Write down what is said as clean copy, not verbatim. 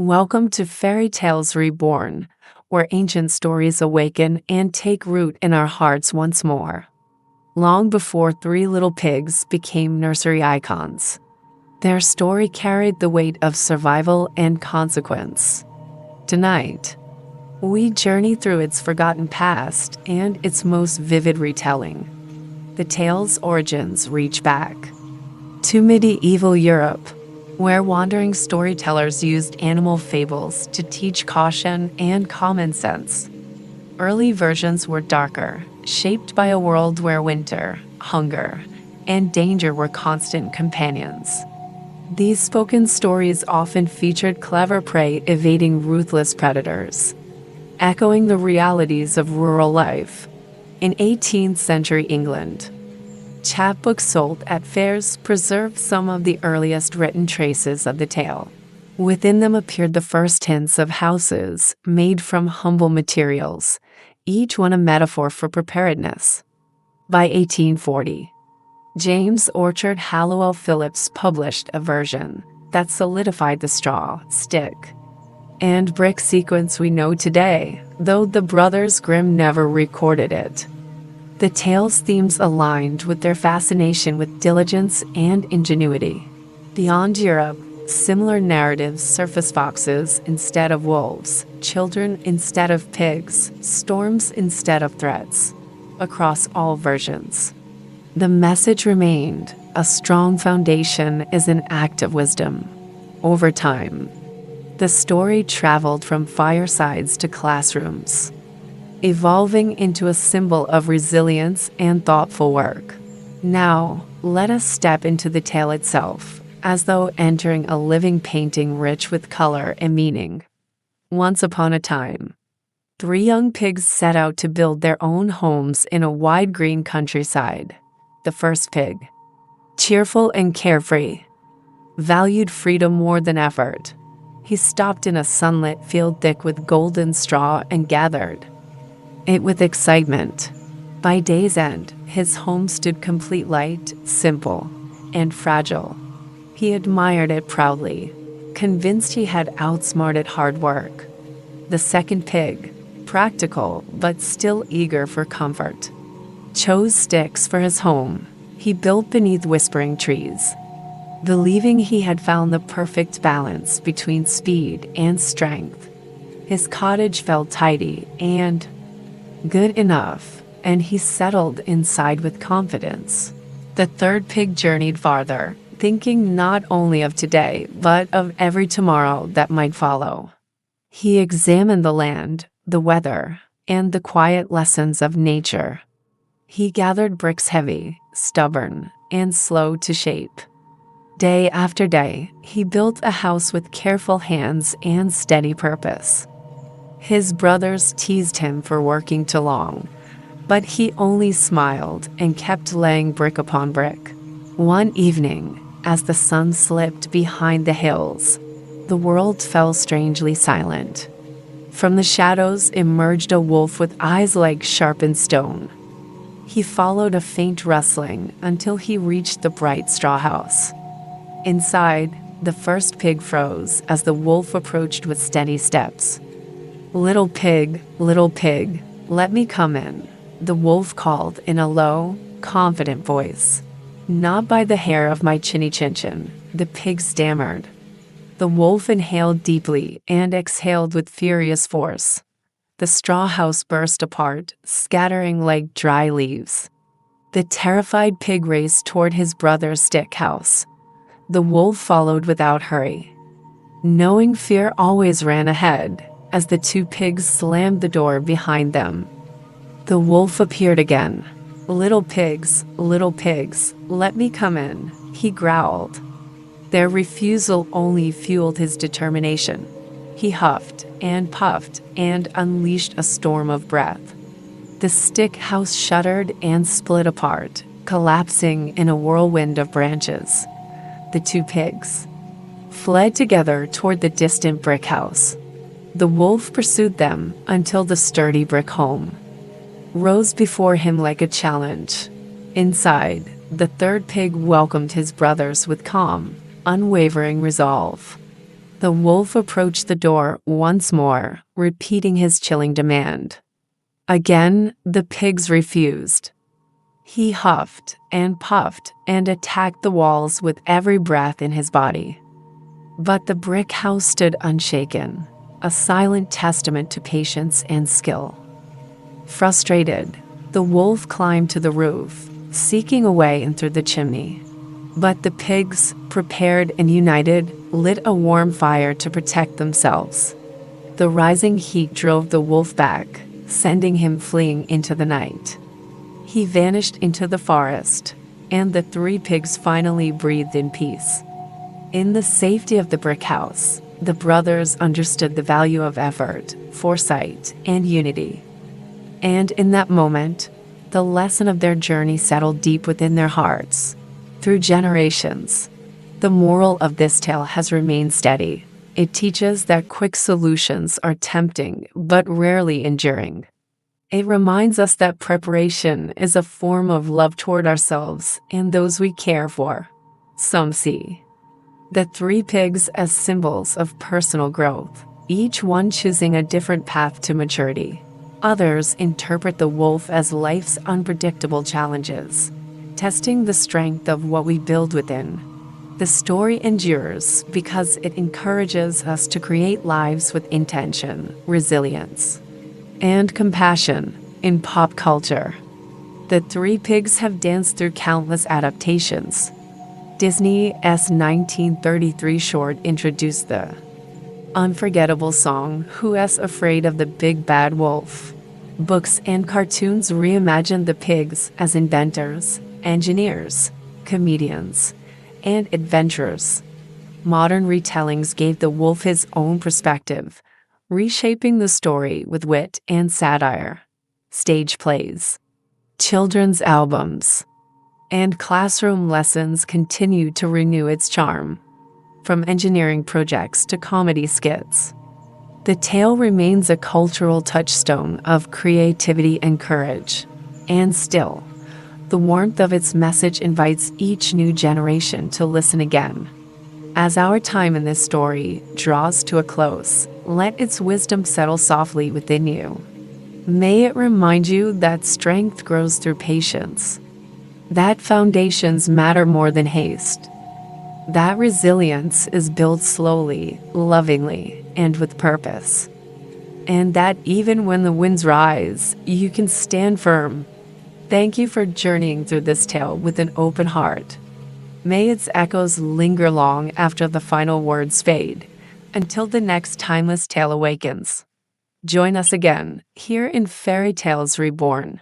Welcome to Fairy Tales Reborn, where ancient stories awaken and take root in our hearts once more. Long before three little pigs became nursery icons, their story carried the weight of survival and consequence. Tonight, we journey through its forgotten past and its most vivid retelling. The tale's origins reach back to medieval Europe, where wandering storytellers used animal fables to teach caution and common sense. Early versions were darker, shaped by a world where winter, hunger, and danger were constant companions. These spoken stories often featured clever prey evading ruthless predators, echoing the realities of rural life. In 18th century England, chapbooks sold at fairs preserved some of the earliest written traces of the tale. Within them appeared the first hints of houses made from humble materials, each one a metaphor for preparedness. By 1840, James Orchard Halliwell Phillips published a version that solidified the straw, stick, and brick sequence we know today, though the Brothers Grimm never recorded it. The tale's themes aligned with their fascination with diligence and ingenuity. Beyond Europe, similar narratives surface: foxes instead of wolves, children instead of pigs, storms instead of threats. Across all versions, the message remained: a strong foundation is an act of wisdom. Over time, the story traveled from firesides to classrooms, evolving into a symbol of resilience and thoughtful work. Now, let us step into the tale itself, as though entering a living painting rich with color and meaning. Once upon a time, three young pigs set out to build their own homes in a wide green countryside. The first pig, cheerful and carefree, valued freedom more than effort. He stopped in a sunlit field thick with golden straw and gathered it with excitement. By day's end, his home stood complete, light, simple, and fragile. He admired it proudly, convinced he had outsmarted hard work. The second pig, practical but still eager for comfort, chose sticks for his home. He built beneath whispering trees, believing he had found the perfect balance between speed and strength. His cottage felt tidy and good enough, and he settled inside with confidence. The third pig journeyed farther, thinking not only of today, but of every tomorrow that might follow. He examined the land, the weather, and the quiet lessons of nature. He gathered bricks heavy, stubborn, and slow to shape. Day after day, he built a house with careful hands and steady purpose. His brothers teased him for working too long, but he only smiled and kept laying brick upon brick. One evening, as the sun slipped behind the hills, the world fell strangely silent. From the shadows emerged a wolf with eyes like sharpened stone. He followed a faint rustling until he reached the bright straw house. Inside, the first pig froze as the wolf approached with steady steps. Little pig, let me come in," the wolf called in a low, confident voice. "Not by the hair of my chinny chin," the pig stammered. The wolf inhaled deeply and exhaled with furious force. The straw house burst apart, scattering like dry leaves. The terrified pig raced toward his brother's stick house. The wolf followed without hurry, knowing fear always ran ahead. As the two pigs slammed the door behind them, the wolf appeared again. Little pigs, let me come in," he growled. Their refusal only fueled his determination. He huffed and puffed and unleashed a storm of breath. The stick house shuddered and split apart, collapsing in a whirlwind of branches. The two pigs fled together toward the distant brick house. The wolf pursued them until the sturdy brick home rose before him like a challenge. Inside, the third pig welcomed his brothers with calm, unwavering resolve. The wolf approached the door once more, repeating his chilling demand. Again, the pigs refused. He huffed and puffed and attacked the walls with every breath in his body. But the brick house stood unshaken, a silent testament to patience and skill. Frustrated, the wolf climbed to the roof, seeking a way in through the chimney. But the pigs, prepared and united, lit a warm fire to protect themselves. The rising heat drove the wolf back, sending him fleeing into the night. He vanished into the forest, and the three pigs finally breathed in peace. In the safety of the brick house, the brothers understood the value of effort, foresight, and unity. And in that moment, the lesson of their journey settled deep within their hearts. Through generations, the moral of this tale has remained steady. It teaches that quick solutions are tempting but rarely enduring. It reminds us that preparation is a form of love toward ourselves and those we care for. Some see the three pigs as symbols of personal growth, each one choosing a different path to maturity. Others interpret the wolf as life's unpredictable challenges, testing the strength of what we build within. The story endures because it encourages us to create lives with intention, resilience, and compassion. In pop culture, the three pigs have danced through countless adaptations. Disney's 1933 short introduced the unforgettable song "Who's Afraid of the Big Bad Wolf?" Books and cartoons reimagined the pigs as inventors, engineers, comedians, and adventurers. Modern retellings gave the wolf his own perspective, reshaping the story with wit and satire. Stage plays, children's albums, and classroom lessons continue to renew its charm. From engineering projects to comedy skits, the tale remains a cultural touchstone of creativity and courage. And still, the warmth of its message invites each new generation to listen again. As our time in this story draws to a close, let its wisdom settle softly within you. May it remind you that strength grows through patience, that foundations matter more than haste, that resilience is built slowly, lovingly, and with purpose, and that even when the winds rise, you can stand firm. Thank you for journeying through this tale with an open heart. May its echoes linger long after the final words fade, until the next timeless tale awakens. Join us again, here in Fairy Tales Reborn.